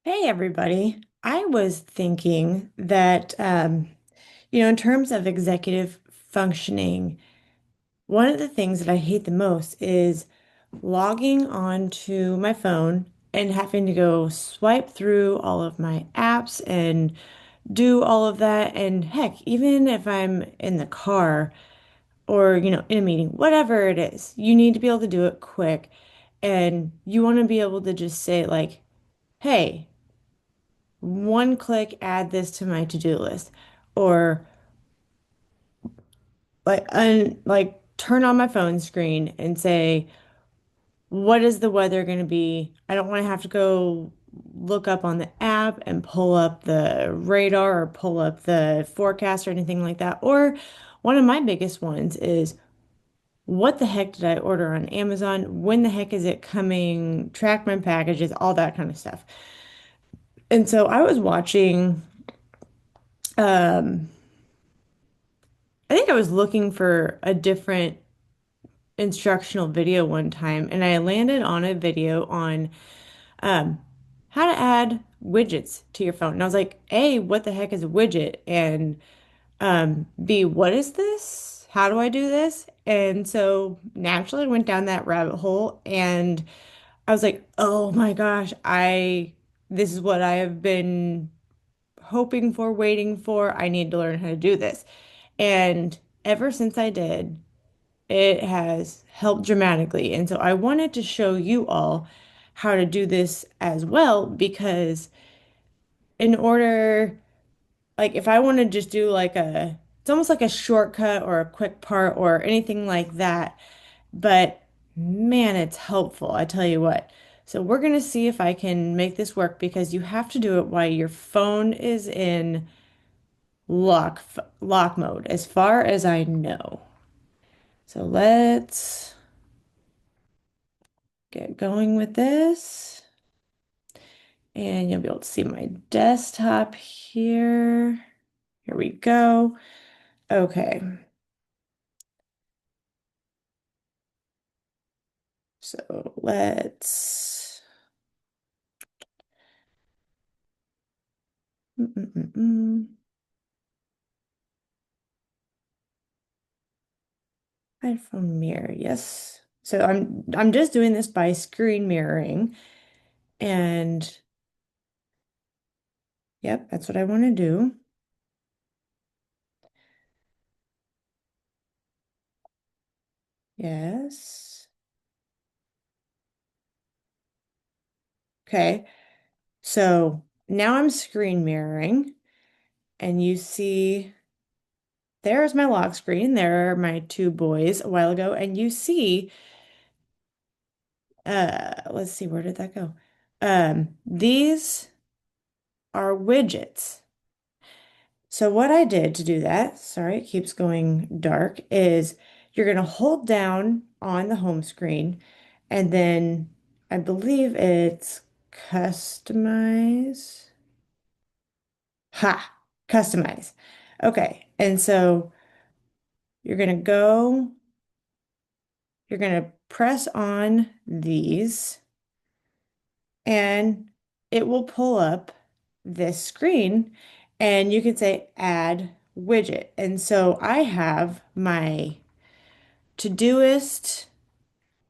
Hey, everybody. I was thinking that, in terms of executive functioning, one of the things that I hate the most is logging onto my phone and having to go swipe through all of my apps and do all of that. And heck, even if I'm in the car or, in a meeting, whatever it is, you need to be able to do it quick. And you want to be able to just say, like, hey, one click add this to my to-do list or like turn on my phone screen and say what is the weather going to be. I don't want to have to go look up on the app and pull up the radar or pull up the forecast or anything like that. Or one of my biggest ones is what the heck did I order on Amazon? When the heck is it coming? Track my packages, all that kind of stuff. And so I was watching um I think I was looking for a different instructional video one time, and I landed on a video on um, how to add widgets to your phone. And I was like, A, what the heck is a widget? And B, what is this? How do I do this? And so naturally I went down that rabbit hole, and I was like, oh my gosh, this is what I have been hoping for, waiting for. I need to learn how to do this. And ever since I did, it has helped dramatically. And so I wanted to show you all how to do this as well, because in order, like if I want to just do it's almost like a shortcut or a quick part or anything like that, but man, it's helpful. I tell you what. So we're going to see if I can make this work because you have to do it while your phone is in lock mode, as far as I know. So let's get going with this. And you'll be able to see my desktop here. Here we go. Okay, so let's mm, mm, mm, mm. iPhone mirror, yes. So I'm just doing this by screen mirroring, and yep, that's what I want to do. Yes. Okay, so now I'm screen mirroring, and you see there's my lock screen. There are my two boys a while ago, and you see let's see, where did that go? These are widgets. So what I did to do that, sorry, it keeps going dark, is you're going to hold down on the home screen, and then I believe it's customize. Ha, customize. Okay, and so you're going to go, you're going to press on these, and it will pull up this screen, and you can say add widget. And so I have my Todoist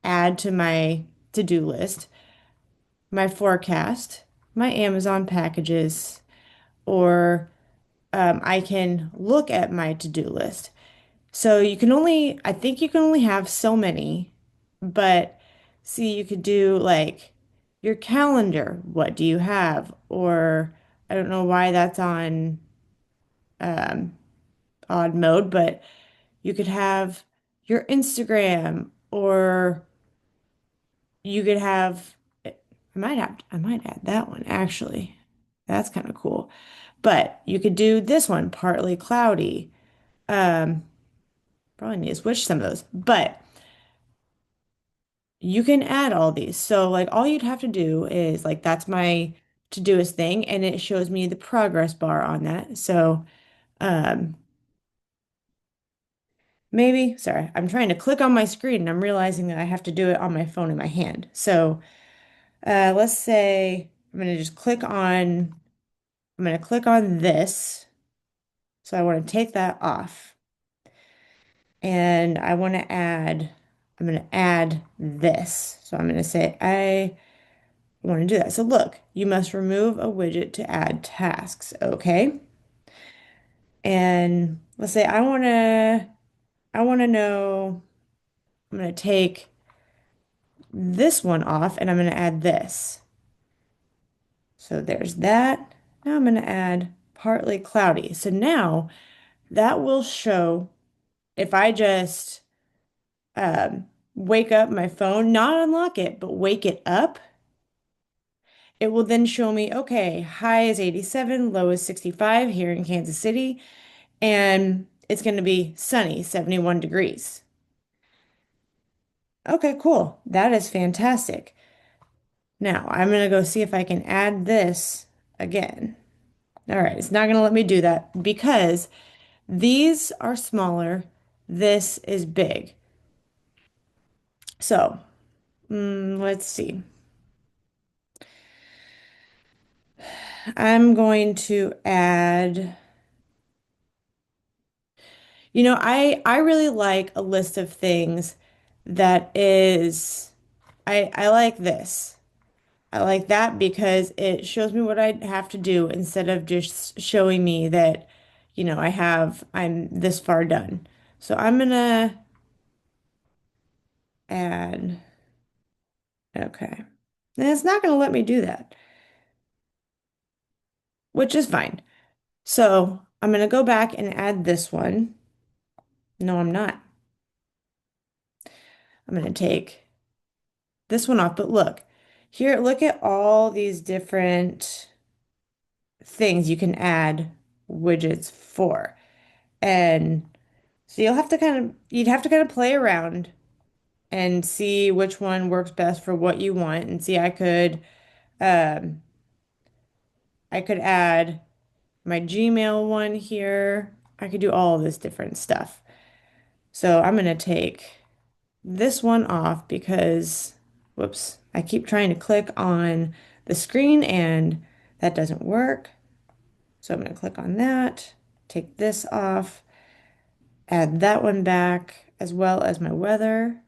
add to my to-do list, my forecast, my Amazon packages, or I can look at my to-do list. So I think you can only have so many, but see, you could do like your calendar. What do you have? Or I don't know why that's on um, odd mode, but you could have your Instagram, or you could have, I might add that one actually. That's kind of cool. But you could do this one, partly cloudy. Um, Probably need to switch some of those, but you can add all these. So like all you'd have to do is like that's my Todoist thing, and it shows me the progress bar on that. So um maybe, sorry, I'm trying to click on my screen and I'm realizing that I have to do it on my phone in my hand. So let's say I'm going to just I'm going to click on this. So I want to take that off. And I'm going to add this. So I'm going to say, I want to do that. So look, you must remove a widget to add tasks. Okay. And let's say I want to know, I'm going to take this one off and I'm going to add this. So there's that. Now I'm going to add partly cloudy. So now that will show if I just wake up my phone, not unlock it, but wake it up, it will then show me, okay, high is 87, low is 65 here in Kansas City, and it's going to be sunny, 71 degrees. Okay, cool. That is fantastic. Now I'm going to go see if I can add this again. All right, it's not going to let me do that because these are smaller. This is big. So, let's see. I'm going to add, I really like a list of things that is, I like this. I like that because it shows me what I have to do instead of just showing me that, I'm this far done. So I'm gonna add, okay. And it's not gonna let me do that, which is fine. So I'm gonna go back and add this one. No, I'm not. I'm gonna take this one off, but look, here, look at all these different things you can add widgets for. And so you'd have to kind of play around and see which one works best for what you want. And see, um, I could add my Gmail one here. I could do all of this different stuff. So I'm going to take this one off because, whoops, I keep trying to click on the screen and that doesn't work. So I'm going to click on that, take this off, add that one back, as well as my weather.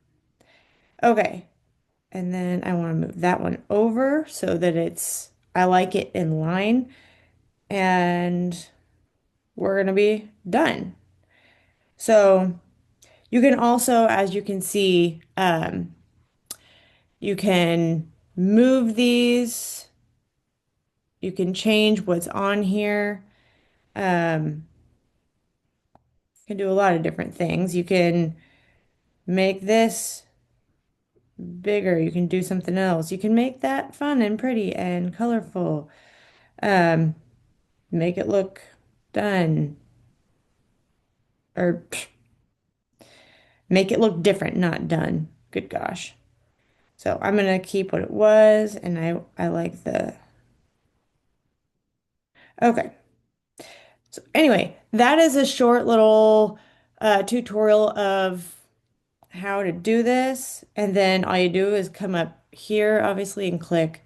Okay, and then I want to move that one over so that I like it in line, and we're going to be done. So you can also, as you can see, you can move these, you can change what's on here. You can do a lot of different things. You can make this bigger. You can do something else. You can make that fun and pretty and colorful. Um, make it look done or make it look different, not done. Good gosh. So I'm gonna keep what it was, and I like the okay. So anyway, that is a short little tutorial of how to do this, and then all you do is come up here, obviously, and click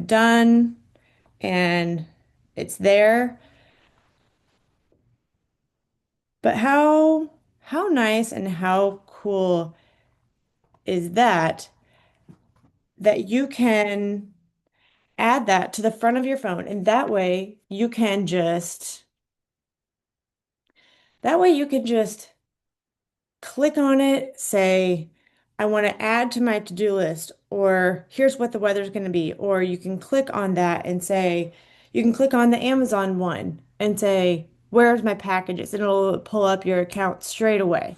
done, and it's there. But how nice and how cool is that you can add that to the front of your phone and that way you can just click on it, say I want to add to my to-do list or here's what the weather's going to be, or you can click on that and say you can click on the Amazon one and say where's my packages and it'll pull up your account straight away.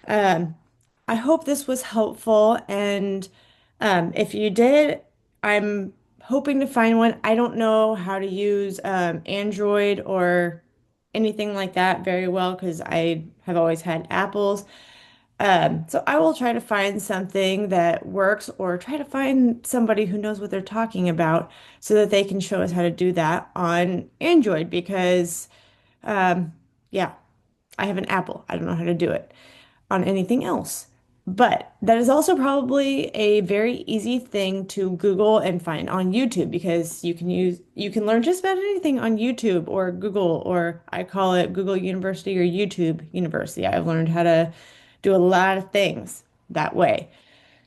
Um, I hope this was helpful. And if you did, I'm hoping to find one. I don't know how to use Android or anything like that very well because I have always had Apples. So I will try to find something that works or try to find somebody who knows what they're talking about so that they can show us how to do that on Android because, um, yeah, I have an Apple. I don't know how to do it on anything else. But that is also probably a very easy thing to Google and find on YouTube because you can learn just about anything on YouTube or Google, or I call it Google University or YouTube University. I've learned how to do a lot of things that way.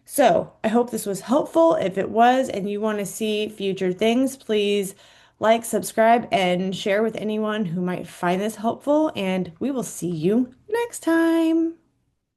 So I hope this was helpful. If it was and you want to see future things, please like, subscribe, and share with anyone who might find this helpful. And we will see you next time.